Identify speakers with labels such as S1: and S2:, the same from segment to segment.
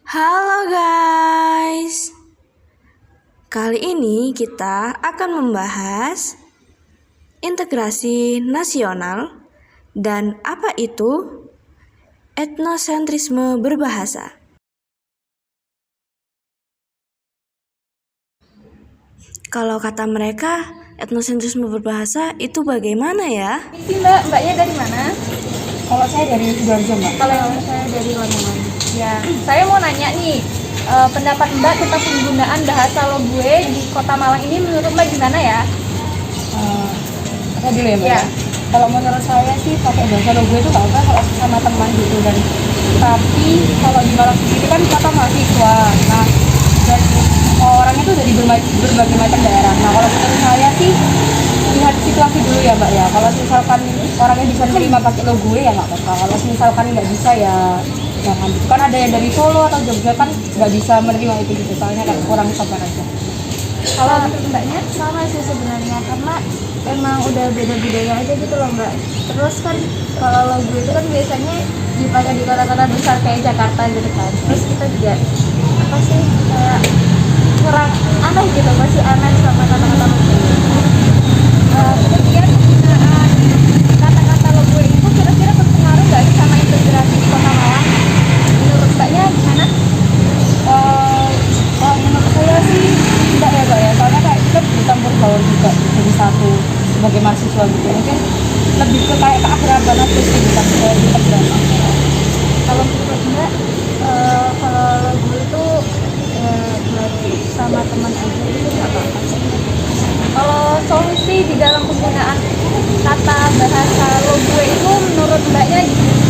S1: Halo guys, kali ini kita akan membahas integrasi nasional dan apa itu etnosentrisme berbahasa. Kalau kata mereka, etnosentrisme berbahasa itu bagaimana ya?
S2: Ini mbaknya dari mana?
S3: Kalau saya dari Sidoarjo, Mbak.
S2: Kalau saya dari Lamongan. Ya, saya mau nanya nih, pendapat mbak tentang penggunaan bahasa Logwe di Kota Malang ini menurut mbak gimana ya?
S3: Saya dulu ya, Mbak.
S2: Ya.
S3: Kalau menurut saya sih pakai bahasa Logwe itu nggak apa kalau sama teman gitu dan tapi kalau di Malang sendiri kan kata mahasiswa. Nah, dan orangnya tuh dari berbagai macam daerah. Nah, kalau menurut saya sih lihat situasi dulu ya, Mbak ya. Kalau misalkan orangnya bisa menerima pakai Logwe ya nggak apa-apa. Kalau misalkan nggak bisa ya jangan. Itu kan ada yang dari Solo atau Jogja kan nggak bisa menerima itu gitu. Soalnya kan kurang sabar aja.
S2: Kalau menurut mbaknya sama sih sebenarnya, karena emang udah beda budaya aja gitu loh mbak. Terus kan kalau Logwe itu kan biasanya dipakai di kota-kota besar kayak Jakarta gitu kan. Terus kita juga apa sih kayak kurang aneh gitu, masih aneh sama kata-kata Logwe. Kemudian penggunaan kata-kata Logwe itu kira-kira berpengaruh nggak sih sama integrasi di Kota Malang? Menurut mbaknya gimana?
S3: Kalau menurut saya sih tidak ya, Mbak ya. Soalnya kayak kita bercampur baur juga jadi satu sebagai mahasiswa gitu. Mungkin lebih ke kayak keakraban aja sih bukan ke integrasi.
S2: Kalau menurut mbak, kalau Logwe itu buat sama teman aja itu nggak apa-apa sih? Kalau solusi di dalam penggunaan kata bahasa Logwe itu menurut mbaknya gimana?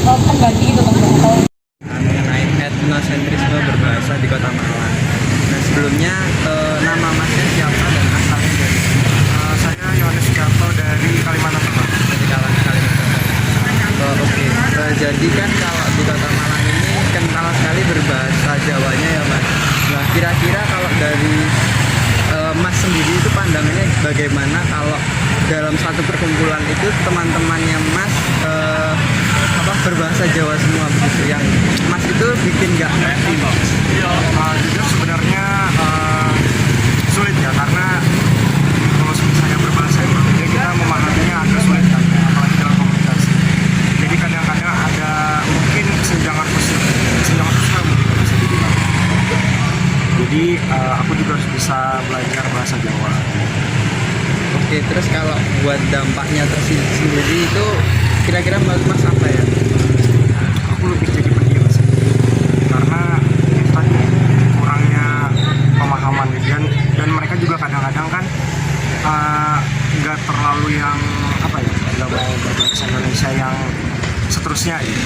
S3: Kalau pengganti itu kan Mbak.
S4: Mengenai etnosentrisme berbahasa di Kota Malang. Nah, sebelumnya nama masnya siapa dan asalnya dari
S5: Saya Yohanes Sukarto dari Kalimantan Tengah.
S4: Kalimantan? Oke. Jadi kan kalau di Kota Malang ini kental sekali berbahasa Jawanya ya Mas. Nah, kira-kira kalau dari Mas sendiri itu pandangannya bagaimana kalau dalam satu perkumpulan itu teman-temannya Mas berbahasa Jawa semua begitu, yang Mas itu bikin nggak ngerti?
S5: Jujur sebenarnya sulit ya, karena kalau misalnya berbahasa yang berbeda kita memahaminya agak sulit kan, apalagi dalam komunikasi. Jadi kadang-kadang ada mungkin kesenjangan sosial mungkin bisa dibilang. Jadi aku juga harus bisa belajar bahasa Jawa.
S4: Oke, terus kalau buat dampaknya tersendiri itu kira-kira menurut Mas apa ya?
S5: Aku lebih jadi pendiam sih, karena itu tadi kurangnya pemahaman dan mereka juga kadang-kadang kan nggak terlalu yang nggak mau berbahasa Indonesia yang seterusnya gitu.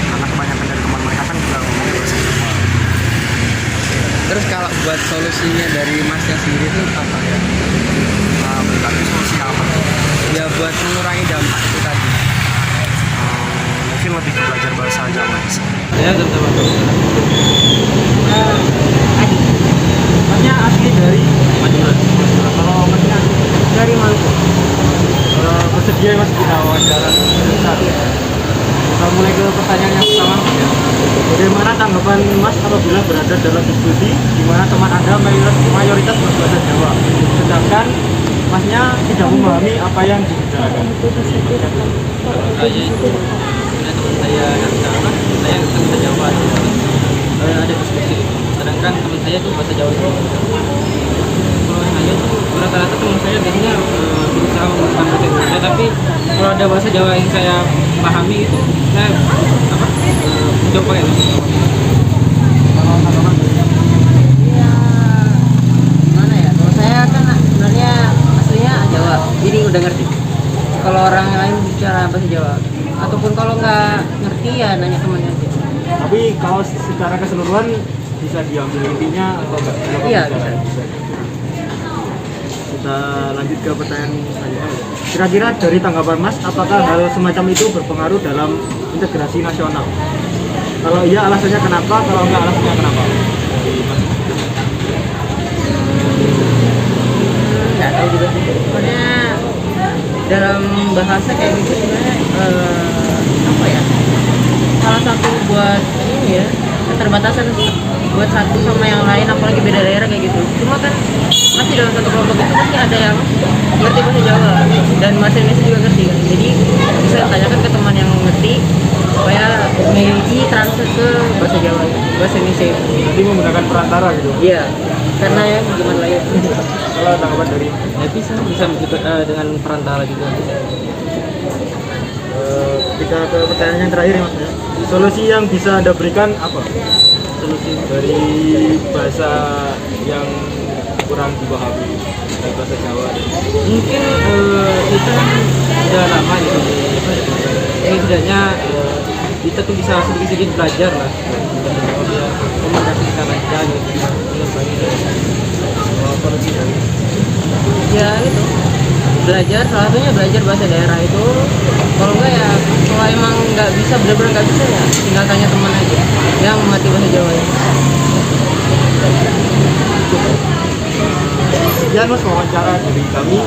S5: Karena kebanyakan dari teman mereka kan juga ngomong bahasa Jawa.
S4: Terus kalau buat solusinya dari Masnya sendiri itu apa ya?
S5: Berarti solusi apa?
S4: Ya buat mengurangi dampak itu tadi.
S5: Mungkin lebih ke belajar bahasa Jawa sih.
S4: Ya, teman-teman.
S6: Masnya asli dari Madura. Kalau masnya dari Maluku. Bersedia mas kita wawancara sebentar. Kita mulai ke pertanyaan yang pertama. Bagaimana tanggapan mas apabila berada dalam diskusi di mana teman anda mayoritas berbahasa Jawa, sedangkan masnya tidak memahami apa yang dibicarakan?
S7: Saya itu punya teman saya yang sama, saya bahasa Jawa, ada diskusi, sedangkan teman saya itu bahasa Jawa itu kalau saya itu rata-rata teman saya biasanya berusaha menggunakan bahasa Indonesia, tapi kalau ada bahasa Jawa yang saya pahami itu saya mencoba pakai bahasa Jawa.
S8: Ya, gimana ya? Kalau saya kan sebenarnya aslinya Jawa, jadi udah ngerti. Kalau orang lain bicara bahasa Jawa, ataupun kalau nggak ngerti ya nanya temannya aja.
S6: Tapi kalau secara keseluruhan bisa diambil intinya atau enggak?
S8: Iya, bisa.
S6: Kita lanjut ke pertanyaan selanjutnya. Kira-kira dari tanggapan Mas, apakah hal semacam itu berpengaruh dalam integrasi nasional? Kalau iya alasannya kenapa? Kalau enggak alasannya kenapa?
S8: Nggak tahu juga sih. Pokoknya dalam bahasa kayak gitu sebenarnya apa ya? Salah satu keterbatasan buat satu sama yang lain, apalagi beda daerah kayak gitu. Cuma kan masih dalam satu kelompok itu pasti ada yang ngerti bahasa Jawa dan bahasa Indonesia juga ngerti kan. Jadi bisa tanyakan ke teman yang ngerti supaya mengikuti transfer ke bahasa Jawa, bahasa Indonesia.
S6: Jadi menggunakan perantara gitu.
S8: Iya, karena ya gimana lagi.
S6: Kalau tanggapan dari
S7: Ya bisa juga, dengan perantara juga.
S6: kita ke pertanyaan yang terakhir ya Mas, solusi yang bisa Anda berikan apa? Solusi dari bahasa yang kurang dipahami dari bahasa Jawa.
S7: Mungkin kita kan udah lama ya di setidaknya kita tuh bisa sedikit-sedikit belajar lah dari Jawa biar komunikasi kita lancar gitu.
S8: Ya itu belajar, salah satunya belajar bahasa daerah itu. Kalau enggak ya, kalau emang nggak bisa, benar-benar nggak bisa ya tinggal tanya teman aja yang mengerti bahasa Jawa ya.
S6: Sekian Mas wawancara dari kami.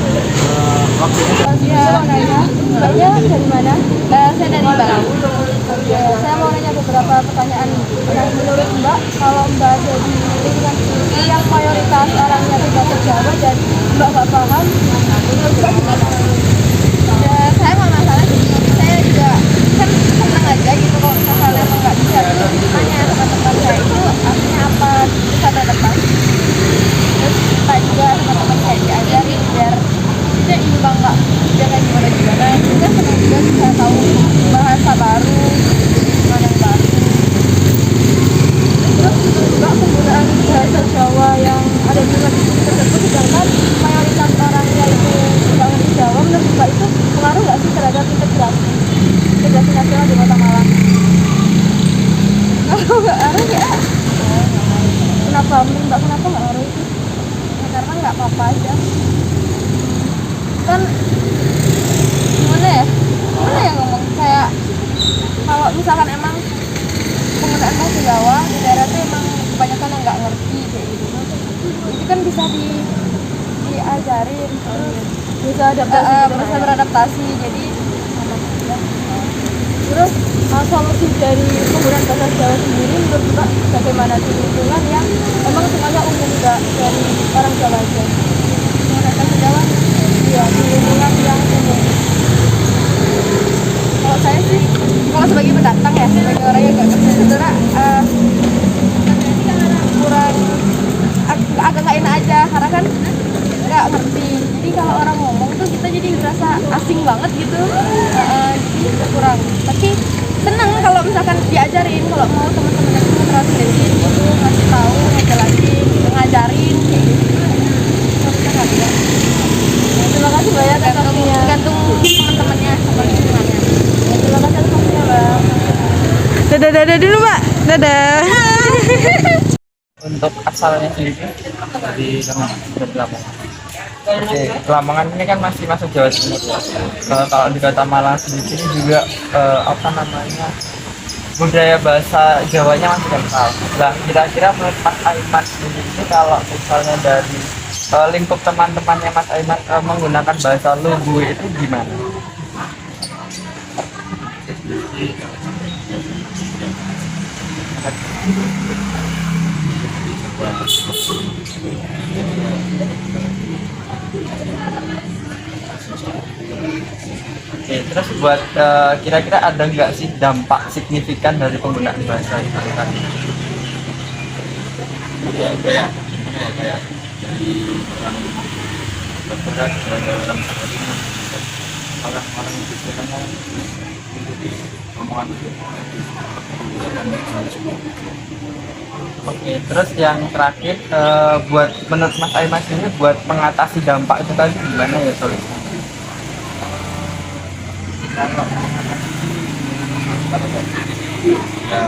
S6: Waktunya
S2: Ya, nanya, mbaknya dari mana? Saya dari Bali. Oke, saya mau nanya beberapa pertanyaan. Nah, menurut mbak, kalau mbak jadi lingkungan yang mayoritas orangnya itu bahasa Jawa dan mbak nggak paham, menurut mbak gimana? Ya, saya nggak masalah sih. Saya juga kan seneng aja gitu kalau misalnya emang nggak bisa tuh nanya sama teman saya itu artinya apa, bisa depan. Terus kita juga sama teman saya diajarin biar kita imbang nggak jangan gimana juga senang juga bisa tahu bahasa baru lingkungan yang baru. Terus juga penggunaan bahasa Jawa yang ada di lingkungan tersebut sedangkan mayoritas orangnya itu tidak ngerti Jawa, menurut mbak itu pengaruh nggak sih terhadap integrasi nasional di Kota Malang? Kalau nggak ngaruh ya kenapa menurut mbak kenapa nggak ngaruh itu? Ya, karena nggak apa-apa aja kan. Gimana ya ngomong kayak kalau misalkan emang penggunaan bahasa Jawa di daerah itu emang kebanyakan yang nggak ngerti kayak gitu, itu kan bisa diajarin, bisa bisa beradaptasi jadi aman juga. Terus solusi dari penggunaan bahasa Jawa sendiri menurut mbak bagaimana di lingkungan yang emang semuanya umum, nggak dari orang Jawa aja menggunakan bahasa Jawa? Iya, di lingkungan yang umum. Kalau saya sih, kalau sebagai pendatang ya, sebagai orang yang nggak ngerti sebenarnya kurang agak nggak enak aja karena kan nggak ngerti. Jadi kalau orang ngomong tuh kita jadi ngerasa asing banget gitu. Jadi kurang. Tapi seneng kalau misalkan diajarin, kalau mau teman-teman yang mau translatein gitu, ngasih tahu, ngejelasin, ngajarin kayak gitu. Kalau kita nggak bisa. Terima kasih banyak atas waktunya. Tergantung teman-temannya sama lingkungannya. Terima kasih atas waktunya, Bang.
S1: Dadah dulu, Mbak. Dadah.
S4: Untuk asalnya sendiri dari Lamongan. Oke, Lamongan ini kan masih masuk Jawa Timur. Kalau di Kota Malang sendiri juga apa namanya, budaya bahasa Jawanya masih kental. Nah, kira-kira menurut Mas Aiman ini kalau misalnya dari lingkup teman-temannya Mas Aiman menggunakan bahasa Lugu itu gimana? Oke, terus buat kira-kira ada nggak sih dampak signifikan dari penggunaan bahasa itu tadi? Orang-orang itu sebenarnya omongan itu. Oke, terus yang terakhir buat menurut Mas Aiman ini buat mengatasi dampak itu tadi gimana ya solusinya? Ya,